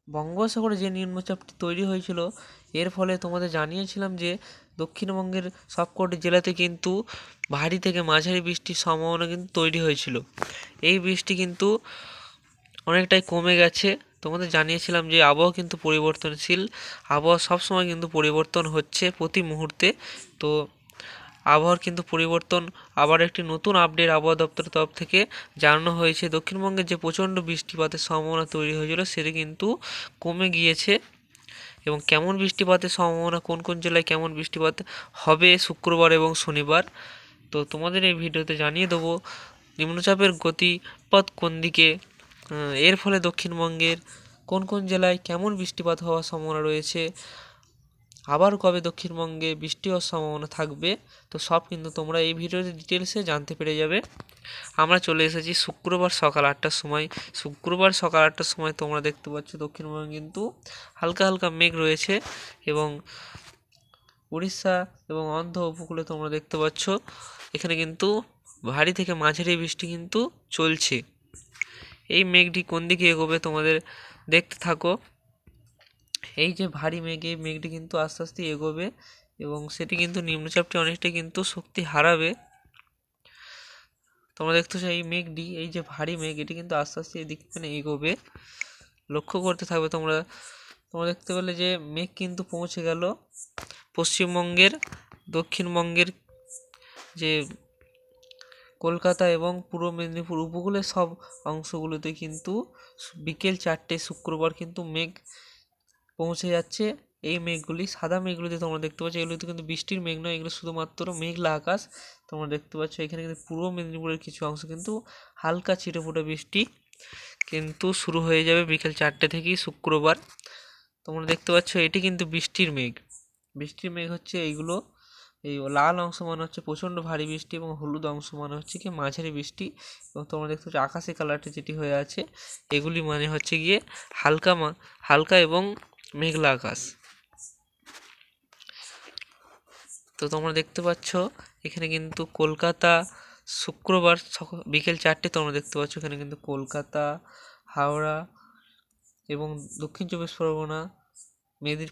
বঙ্গোপসাগরে যে নিম্নচাপটি তৈরি হয়েছিল এর ফলে তোমাদের জানিয়েছিলাম যে দক্ষিণবঙ্গের সবকটি জেলাতে কিন্তু ভারী থেকে মাঝারি বৃষ্টির সম্ভাবনা কিন্তু তৈরি হয়েছিল। এই বৃষ্টি কিন্তু অনেকটাই কমে গেছে। তোমাদের জানিয়েছিলাম যে আবহাওয়া কিন্তু পরিবর্তনশীল, আবহাওয়া সবসময় কিন্তু পরিবর্তন হচ্ছে প্রতি মুহূর্তে। তো আবহাওয়ার কিন্তু পরিবর্তন, আবার একটি নতুন আপডেট আবহাওয়া দপ্তরের তরফ থেকে জানানো হয়েছে দক্ষিণবঙ্গে যে প্রচণ্ড বৃষ্টিপাতের সম্ভাবনা তৈরি হয়েছিল সেটি কিন্তু কমে গিয়েছে। এবং কেমন বৃষ্টিপাতের সম্ভাবনা, কোন কোন জেলায় কেমন বৃষ্টিপাত হবে শুক্রবার এবং শনিবার, তো তোমাদের এই ভিডিওতে জানিয়ে দেবো নিম্নচাপের গতিপথ কোন দিকে, এর ফলে দক্ষিণবঙ্গের কোন কোন জেলায় কেমন বৃষ্টিপাত হওয়ার সম্ভাবনা রয়েছে, আবার কবে দক্ষিণবঙ্গে বৃষ্টি হওয়ার সম্ভাবনা থাকবে। তো সব কিন্তু তোমরা এই ভিডিওতে ডিটেলসে জানতে পেরে যাবে। আমরা চলে এসেছি শুক্রবার সকাল 8টার সময়। শুক্রবার সকাল 8টার সময় তোমরা দেখতে পাচ্ছ দক্ষিণবঙ্গে কিন্তু হালকা হালকা মেঘ রয়েছে এবং উড়িষ্যা এবং অন্ধ্র উপকূলে তোমরা দেখতে পাচ্ছ এখানে কিন্তু ভারী থেকে মাঝারি বৃষ্টি কিন্তু চলছে। এই মেঘটি কোন দিকে এগোবে তোমাদের দেখতে থাকো। এই যে ভারী মেঘ, এই মেঘটি কিন্তু আস্তে আস্তে এগোবে এবং সেটি কিন্তু নিম্নচাপটি অনেকটা কিন্তু শক্তি হারাবে। তোমরা দেখতেছো এই মেঘটি, এই যে ভারী মেঘ, এটি কিন্তু আস্তে আস্তে এদিকে মানে এগোবে। লক্ষ্য করতে থাকবে তোমরা। তোমরা দেখতে পেলে যে মেঘ কিন্তু পৌঁছে গেল পশ্চিমবঙ্গের, দক্ষিণবঙ্গের যে কলকাতা এবং পূর্ব মেদিনীপুর উপকূলের সব অংশগুলোতে কিন্তু বিকেল 4টে শুক্রবার কিন্তু মেঘ পৌঁছে যাচ্ছে। এই মেঘগুলি, সাদা মেঘগুলিতে তোমরা দেখতে পাচ্ছ, এগুলোতে কিন্তু বৃষ্টির মেঘ নয়, এগুলো শুধুমাত্র মেঘলা আকাশ। তোমরা দেখতে পাচ্ছ এখানে কিন্তু পূর্ব মেদিনীপুরের কিছু অংশ কিন্তু হালকা ছিটেফোঁটা বৃষ্টি কিন্তু শুরু হয়ে যাবে বিকেল 4টে থেকেই শুক্রবার। তোমরা দেখতে পাচ্ছ এটি কিন্তু বৃষ্টির মেঘ। বৃষ্টির মেঘ হচ্ছে এইগুলো। এই লাল অংশ মানে হচ্ছে প্রচণ্ড ভারী বৃষ্টি এবং হলুদ অংশ মানে হচ্ছে কি মাঝারি বৃষ্টি। এবং তোমরা দেখতে পাচ্ছ আকাশি কালারটা যেটি হয়ে আছে এগুলি মানে হচ্ছে গিয়ে হালকা এবং মেঘলা আকাশ। তো তোমরা দেখতে পাচ্ছ এখানে কিন্তু কলকাতা শুক্রবার বিকেল 4টে তোমরা দেখতে পাচ্ছ এখানে কিন্তু কলকাতা, হাওড়া এবং দক্ষিণ চব্বিশ পরগনা,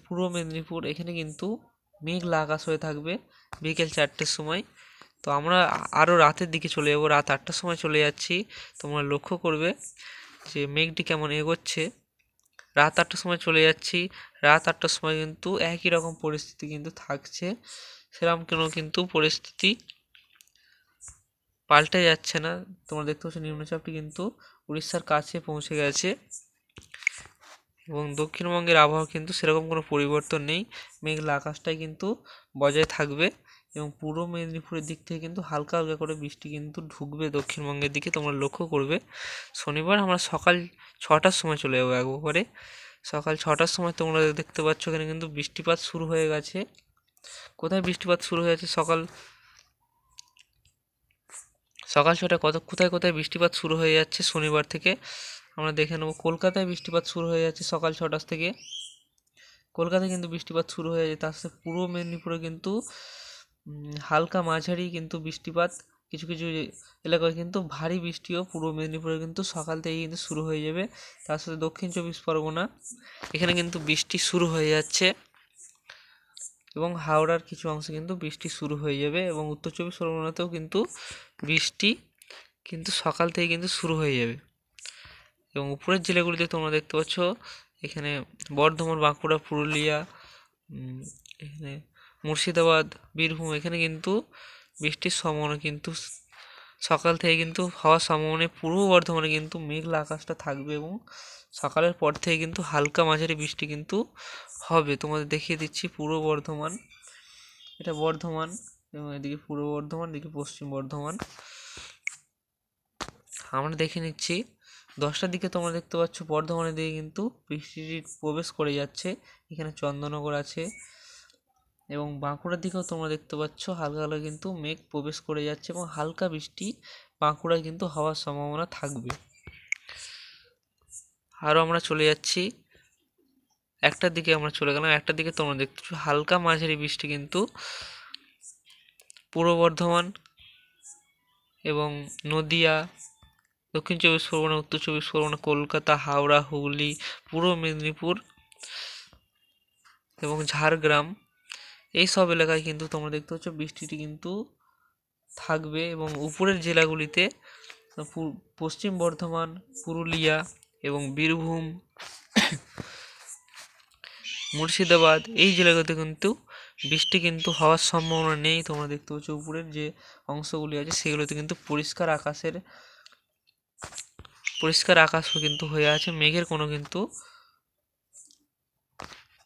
পূর্ব মেদিনীপুর এখানে কিন্তু মেঘলা আকাশ হয়ে থাকবে বিকেল 4টের সময়। তো আমরা আরও রাতের দিকে চলে যাবো, রাত 8টার সময় চলে যাচ্ছি। তোমরা লক্ষ্য করবে যে মেঘটি কেমন এগোচ্ছে। রাত 8টার সময় চলে যাচ্ছি। রাত 8টার সময় কিন্তু একই রকম পরিস্থিতি কিন্তু থাকছে, সেরকম কিন্তু পরিস্থিতি পাল্টে যাচ্ছে না। তোমরা দেখতে পাচ্ছ নিম্নচাপটি কিন্তু উড়িষ্যার কাছে পৌঁছে গেছে এবং দক্ষিণবঙ্গের আবহাওয়া কিন্তু সেরকম কোনো পরিবর্তন নেই, মেঘলা আকাশটাই কিন্তু বজায় থাকবে। এবং পূর্ব মেদিনীপুরের দিক থেকে কিন্তু হালকা হালকা করে বৃষ্টি কিন্তু ঢুকবে দক্ষিণবঙ্গের দিকে, তোমরা লক্ষ্য করবে। শনিবার আমরা সকাল 6টার সময় চলে যাবো একবারে। সকাল 6টার সময় তোমরা দেখতে পাচ্ছ এখানে কিন্তু বৃষ্টিপাত শুরু হয়ে গেছে। কোথায় বৃষ্টিপাত শুরু হয়ে গেছে সকাল 6টায় কোথায় কোথায় বৃষ্টিপাত শুরু হয়ে যাচ্ছে শনিবার থেকে আমরা দেখে নেব। কলকাতায় বৃষ্টিপাত শুরু হয়ে যাচ্ছে সকাল 6টা থেকে। কলকাতায় কিন্তু বৃষ্টিপাত শুরু হয়ে যায়। তার সাথে পূর্ব মেদিনীপুরে কিন্তু হালকা মাঝারি কিন্তু বৃষ্টিপাত, কিছু কিছু এলাকায় কিন্তু ভারী বৃষ্টিও পূর্ব মেদিনীপুরে কিন্তু সকাল থেকেই কিন্তু শুরু হয়ে যাবে। তার সাথে দক্ষিণ চব্বিশ পরগনা এখানে কিন্তু বৃষ্টি শুরু হয়ে যাচ্ছে এবং হাওড়ার কিছু অংশে কিন্তু বৃষ্টি শুরু হয়ে যাবে এবং উত্তর চব্বিশ পরগনাতেও কিন্তু বৃষ্টি কিন্তু সকাল থেকে কিন্তু শুরু হয়ে যাবে। এবং উপরের জেলাগুলিতে তোমরা দেখতে পাচ্ছ এখানে বর্ধমান, বাঁকুড়া, পুরুলিয়া, এখানে মুর্শিদাবাদ, বীরভূম এখানে কিন্তু বৃষ্টির সম্ভাবনা কিন্তু সকাল থেকে কিন্তু হওয়ার সম্ভাবনা। পূর্ব বর্ধমানে কিন্তু মেঘলা আকাশটা থাকবে এবং সকালের পর থেকে কিন্তু হালকা মাঝারি বৃষ্টি কিন্তু হবে। তোমাদের দেখিয়ে দিচ্ছি পূর্ব বর্ধমান, এটা বর্ধমান এবং এদিকে পূর্ব বর্ধমান, এদিকে পশ্চিম বর্ধমান। আমরা দেখে নিচ্ছি 10টার দিকে তোমরা দেখতে পাচ্ছ বর্ধমানের দিকে কিন্তু বৃষ্টিটি প্রবেশ করে যাচ্ছে। এখানে চন্দননগর আছে এবং বাঁকুড়ার দিকেও তোমরা দেখতে পাচ্ছ হালকা হালকা কিন্তু মেঘ প্রবেশ করে যাচ্ছে এবং হালকা বৃষ্টি বাঁকুড়ায় কিন্তু হওয়ার সম্ভাবনা থাকবে। আরও আমরা চলে যাচ্ছি 1টার দিকে, আমরা চলে গেলাম 1টার দিকে তোমরা দেখতে পাচ্ছ হালকা মাঝারি বৃষ্টি কিন্তু পূর্ব বর্ধমান এবং নদিয়া, দক্ষিণ চব্বিশ পরগনা, উত্তর চব্বিশ পরগনা, কলকাতা, হাওড়া, হুগলি, পূর্ব মেদিনীপুর এবং ঝাড়গ্রাম, এই সব এলাকায় কিন্তু তোমরা দেখতে পাচ্ছ বৃষ্টিটি কিন্তু থাকবে। এবং উপরের জেলাগুলিতে পশ্চিম বর্ধমান, পুরুলিয়া এবং বীরভূম, মুর্শিদাবাদ, এই জেলাগুলোতে কিন্তু বৃষ্টি কিন্তু হওয়ার সম্ভাবনা নেই। তোমরা দেখতে পাচ্ছ উপরের যে অংশগুলি আছে সেগুলোতে কিন্তু পরিষ্কার আকাশও কিন্তু হয়ে আছে, মেঘের কোনো কিন্তু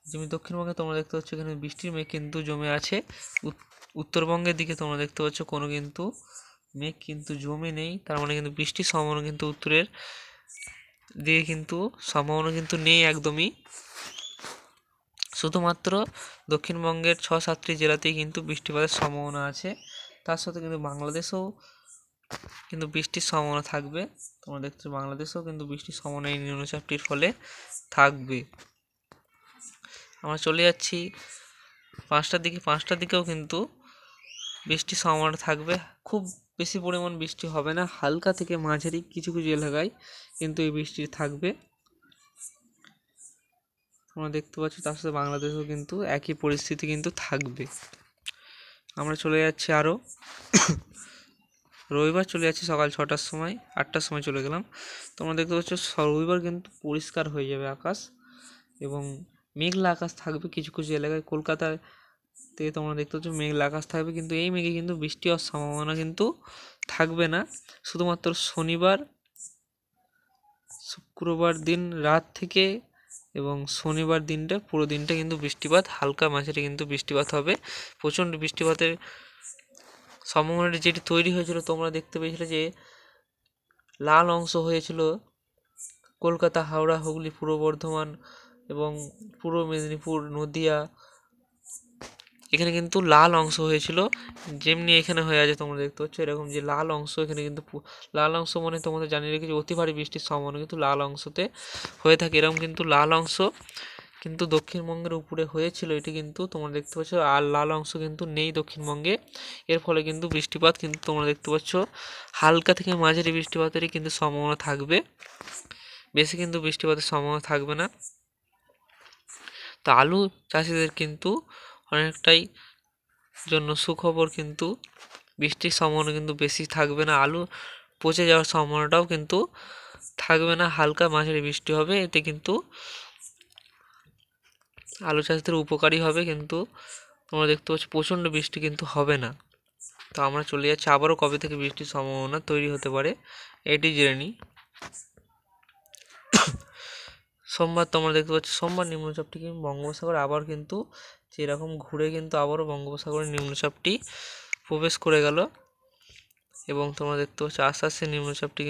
যেমনি দক্ষিণবঙ্গে তোমরা দেখতে পাচ্ছ এখানে বৃষ্টির মেঘ কিন্তু জমে আছে। উত্তরবঙ্গের দিকে তোমরা দেখতে পাচ্ছ কোনো কিন্তু মেঘ কিন্তু জমে নেই, তার মানে কিন্তু বৃষ্টির সম্ভাবনা কিন্তু উত্তরের দিকে কিন্তু সম্ভাবনা কিন্তু নেই একদমই। শুধুমাত্র দক্ষিণবঙ্গের 6-7টি জেলাতেই কিন্তু বৃষ্টিপাতের সম্ভাবনা আছে। তার সাথে কিন্তু বাংলাদেশেও কিন্তু বৃষ্টির সম্ভাবনা থাকবে। তোমরা দেখছো বাংলাদেশেও কিন্তু বৃষ্টির সম্ভাবনা এই নিম্নচাপটির ফলে থাকবে। আমরা চলে যাচ্ছি 5টার দিকে। 5টার দিকেও কিন্তু বৃষ্টির সম্ভাবনা থাকবে। খুব বেশি পরিমাণ বৃষ্টি হবে না, হালকা থেকে মাঝারি কিছু কিছু এলাকায় কিন্তু এই বৃষ্টি থাকবে। তোমরা দেখতে পাচ্ছ তার সাথে বাংলাদেশেও কিন্তু একই পরিস্থিতি কিন্তু থাকবে। আমরা চলে যাচ্ছি আরও রবিবার চলে যাচ্ছি সকাল 6টার সময়, 8টার সময় চলে গেলাম। তোমরা দেখতে পাচ্ছ রবিবার কিন্তু পরিষ্কার হয়ে যাবে আকাশ এবং মেঘলা আকাশ থাকবে কিছু কিছু এলাকায়। কলকাতাতে তোমরা দেখতে পাচ্ছ মেঘলা আকাশ থাকবে, কিন্তু এই মেঘে কিন্তু বৃষ্টি হওয়ার সম্ভাবনা কিন্তু থাকবে না। শুধুমাত্র শনিবার, শুক্রবার দিন রাত থেকে এবং শনিবার দিনটা পুরো দিনটা কিন্তু বৃষ্টিপাত, হালকা মাঝারি কিন্তু বৃষ্টিপাত হবে। প্রচণ্ড বৃষ্টিপাতের সম্ভাবনাটি যেটি তৈরি হয়েছিল তোমরা দেখতে পেয়েছিলে যে লাল অংশ হয়েছিল কলকাতা, হাওড়া, হুগলি, পূর্ব বর্ধমান এবং পূর্ব মেদিনীপুর, নদিয়া, এখানে কিন্তু লাল অংশ হয়েছিল। যেমনি এখানে হয়ে আছে তোমরা দেখতে পাচ্ছ এরকম যে লাল অংশ, এখানে কিন্তু লাল অংশ মানে তোমাদের জানিয়ে রেখেছি অতি ভারী বৃষ্টির সম্ভাবনা কিন্তু লাল অংশতে হয়ে থাকে। এরকম কিন্তু লাল অংশ কিন্তু দক্ষিণবঙ্গের উপরে হয়েছিল, এটি কিন্তু তোমরা দেখতে পাচ্ছ। আর লাল অংশ কিন্তু নেই দক্ষিণবঙ্গে, এর ফলে কিন্তু বৃষ্টিপাত কিন্তু তোমরা দেখতে পাচ্ছ হালকা থেকে মাঝারি বৃষ্টিপাতেরই কিন্তু সম্ভাবনা থাকবে, বেশি কিন্তু বৃষ্টিপাতের সম্ভাবনা থাকবে না। তো আলু চাষিদের কিন্তু অনেকটাই জন্য সুখবর, কিন্তু বৃষ্টির সম্ভাবনা কিন্তু বেশি থাকবে না, আলু পচে যাওয়ার সম্ভাবনাটাও কিন্তু থাকবে না, হালকা মাঝারি বৃষ্টি হবে। এতে কিন্তু আলু চাষিদের উপকারী হবে, কিন্তু তোমরা দেখতে পাচ্ছ প্রচণ্ড বৃষ্টি কিন্তু হবে না। তো আমরা চলে যাচ্ছি আবারও কবে থেকে বৃষ্টির সম্ভাবনা তৈরি হতে পারে এটি জেনে নিই। সোমবার তোমরা দেখতে পাচ্ছ সোমবার নিম্নচাপটি কিন্তু বঙ্গোপসাগর আবার কিন্তু যেরকম ঘুরে কিন্তু আবারও বঙ্গোপসাগরের নিম্নচাপটি প্রবেশ করে গেল এবং তোমরা দেখতে পাচ্ছ আস্তে আস্তে নিম্নচাপটি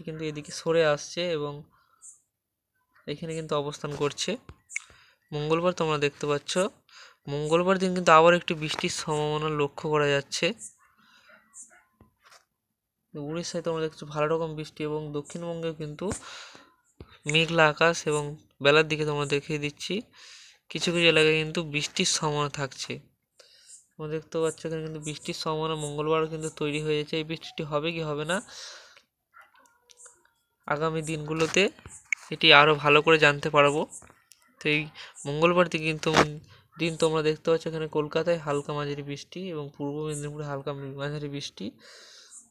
কিন্তু এদিকে সরে আসছে এবং এখানে কিন্তু অবস্থান করছে। মঙ্গলবার তোমরা দেখতে পাচ্ছ মঙ্গলবার দিন কিন্তু আবার একটি বৃষ্টির সম্ভাবনা লক্ষ্য করা যাচ্ছে। উড়িষ্যায় তোমরা দেখছো ভালো রকম বৃষ্টি এবং দক্ষিণবঙ্গেও কিন্তু মেঘলা আকাশ এবং বেলার দিকে তোমরা দেখিয়ে দিচ্ছি কিছু কিছু এলাকায় কিন্তু বৃষ্টির সম্ভাবনা থাকছে। তোমরা দেখতে পাচ্ছ এখানে কিন্তু বৃষ্টির সম্ভাবনা মঙ্গলবারও কিন্তু তৈরি হয়ে যাচ্ছে। এই বৃষ্টিটি হবে কি হবে না আগামী দিনগুলোতে এটি আরও ভালো করে জানতে পারবো। তো এই মঙ্গলবার দিকে কিন্তু দিন তোমরা দেখতে পাচ্ছ এখানে কলকাতায় হালকা মাঝারি বৃষ্টি এবং পূর্ব মেদিনীপুরে হালকা মাঝারি বৃষ্টি,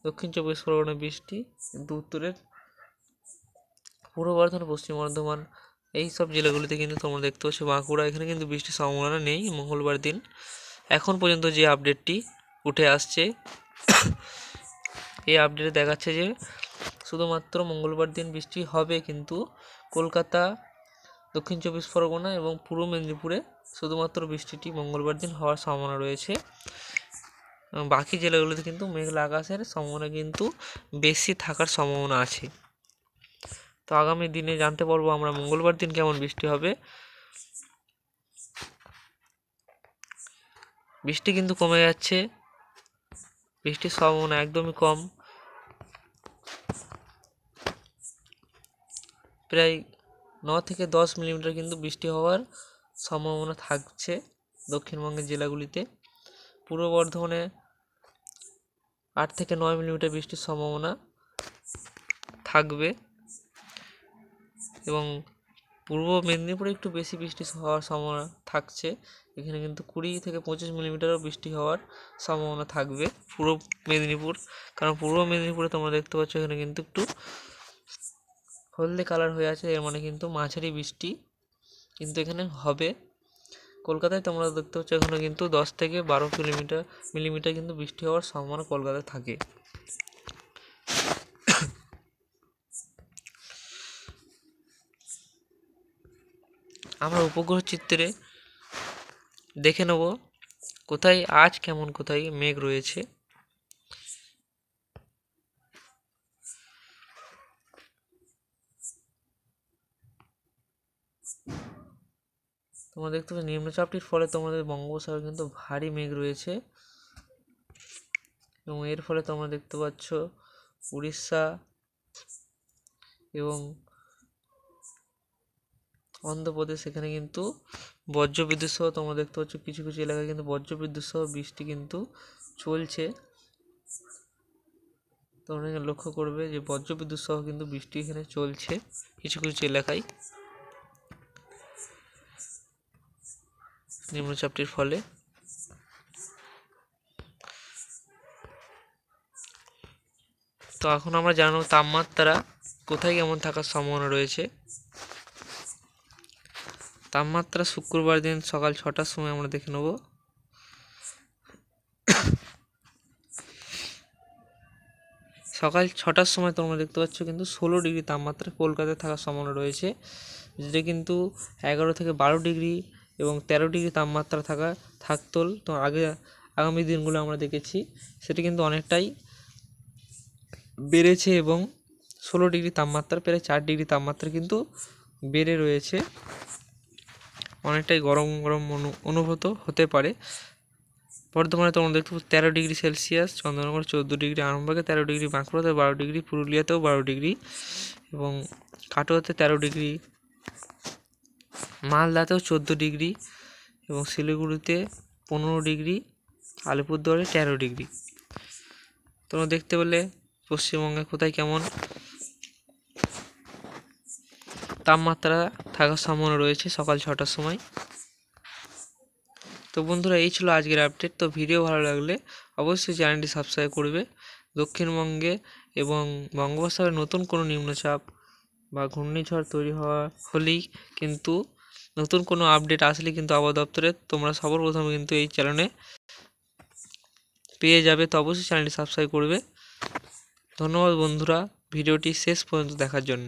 দক্ষিণ চব্বিশ পরগনা বৃষ্টি, কিন্তু উত্তরের পূর্ব বর্ধমান, পশ্চিম বর্ধমান এই সব জেলাগুলিতে কিন্তু তোমরা দেখতে পাচ্ছ বাঁকুড়া, এখানে কিন্তু বৃষ্টির সম্ভাবনা নেই মঙ্গলবার দিন। এখন পর্যন্ত যে আপডেটটি উঠে আসছে এই আপডেটে দেখাচ্ছে যে শুধুমাত্র মঙ্গলবার দিন বৃষ্টি হবে, কিন্তু কলকাতা, দক্ষিণ চব্বিশ পরগনা এবং পূর্ব মেদিনীপুরে শুধুমাত্র বৃষ্টিটি মঙ্গলবার দিন হওয়ার সম্ভাবনা রয়েছে। বাকি জেলাগুলোতে কিন্তু মেঘলা আকাশের সম্ভাবনা কিন্তু বেশি থাকার সম্ভাবনা আছে। তো আগামী দিনে জানতে পারবো আমরা মঙ্গলবার দিন কেমন বৃষ্টি হবে। বৃষ্টি কিন্তু কমে যাচ্ছে, বৃষ্টির সম্ভাবনা একদমই কম, প্রায় 9 থেকে 10 মিলিমিটার কিন্তু বৃষ্টি হওয়ার সম্ভাবনা থাকছে দক্ষিণবঙ্গের জেলাগুলিতে। পূর্ব বর্ধমানে 8 থেকে 9 মিলিমিটার বৃষ্টির সম্ভাবনা থাকবে। এবং পূর্ব মেদিনীপুরে একটু বেশি বৃষ্টি হওয়ার সম্ভাবনা থাকছে, এখানে কিন্তু 20 থেকে 25 মিলিমিটারও বৃষ্টি হওয়ার সম্ভাবনা থাকবে পূর্ব মেদিনীপুর। কারণ পূর্ব মেদিনীপুরে তোমরা দেখতে পাচ্ছ এখানে কিন্তু একটু হলদে কালার হয়ে আছে, এর মানে কিন্তু মাঝারি বৃষ্টি কিন্তু এখানে হবে। কলকাতায় তোমরা দেখতে পাচ্ছ এখানে কিন্তু 10 থেকে 12 মিলিমিটার কিন্তু বৃষ্টি হওয়ার সম্ভাবনা কলকাতায় থাকে। আমরা উপগ্রহ চিত্রে দেখে নেব কোথায় আজ কেমন কোথায় মেঘ রয়েছে। তোমরা দেখতে পাচ্ছ নিম্নচাপটির ফলে তোমাদের বঙ্গোপসাগরে কিন্তু ভারী মেঘ রয়েছে, এবং এর ফলে তোমরা দেখতে পাচ্ছ উড়িষ্যা এবং অন্ধ্রপ্রদেশ এখানে কিন্তু বজ্রবিদ্যুৎ সহ তোমরা দেখতে পাচ্ছ কিছু কিছু এলাকায় কিন্তু বজ্রবিদ্যুৎ সহ বৃষ্টি কিন্তু চলছে। তোমরা এখানে লক্ষ্য করবে যে বজ্রবিদ্যুৎ সহ কিন্তু বৃষ্টি এখানে চলছে কিছু কিছু এলাকায় নিম্নচাপটির ফলে। তো এখন আমরা জানবো তাপমাত্রা কোথায় কেমন থাকার সম্ভাবনা রয়েছে। তাপমাত্রা শুক্রবার দিন সকাল 6টার সময় আমরা দেখে নেব। সকাল 6টার সময় তোমরা দেখতে পাচ্ছ কিন্তু 16 ডিগ্রি তাপমাত্রা কলকাতায় থাকার সম্ভাবনা রয়েছে, যেটা কিন্তু 11 থেকে 12 ডিগ্রি এবং 13 ডিগ্রি তাপমাত্রা থাকতো। তো আগামী দিনগুলো আমরা দেখেছি সেটা কিন্তু অনেকটাই বেড়েছে এবং 16 ডিগ্রি তাপমাত্রা প্রায় 4 ডিগ্রি তাপমাত্রা কিন্তু বেড়ে রয়েছে, অনেকটাই গরম গরম অনুভূত হতে পারে। বর্ধমানে তোমরা দেখতে পাচ্ছ 13 ডিগ্রি সেলসিয়াস, চন্দ্রনগর 14 ডিগ্রি, আরামবাগে 13 ডিগ্রি, বাঁকুড়াতে 12 ডিগ্রি, পুরুলিয়াতেও 12 ডিগ্রি এবং কাটোয়াতে 13 ডিগ্রি, মালদাতেও 14 ডিগ্রি এবং শিলিগুড়িতে 15 ডিগ্রি, আলিপুরদুয়ারে 13 ডিগ্রি। তোমরা দেখতে পেলে পশ্চিমবঙ্গে কোথায় কেমন তাপমাত্রা থাকার সম্ভাবনা রয়েছে সকাল 6টার সময়। তো বন্ধুরা এই ছিল আজকের আপডেট। তো ভিডিও ভালো লাগলে অবশ্যই চ্যানেলটি সাবস্ক্রাইব করবে। দক্ষিণবঙ্গে এবং বঙ্গোপসাগরে নতুন কোনো নিম্নচাপ বা ঘূর্ণিঝড় তৈরি হলেই কিন্তু নতুন কোনো আপডেট আসলে কিন্তু আবহাওয়া দপ্তরে তোমরা সর্বপ্রথম কিন্তু এই চ্যানেলে পেয়ে যাবে। তো অবশ্যই চ্যানেলটি সাবস্ক্রাইব করবে। ধন্যবাদ বন্ধুরা ভিডিওটি শেষ পর্যন্ত দেখার জন্য।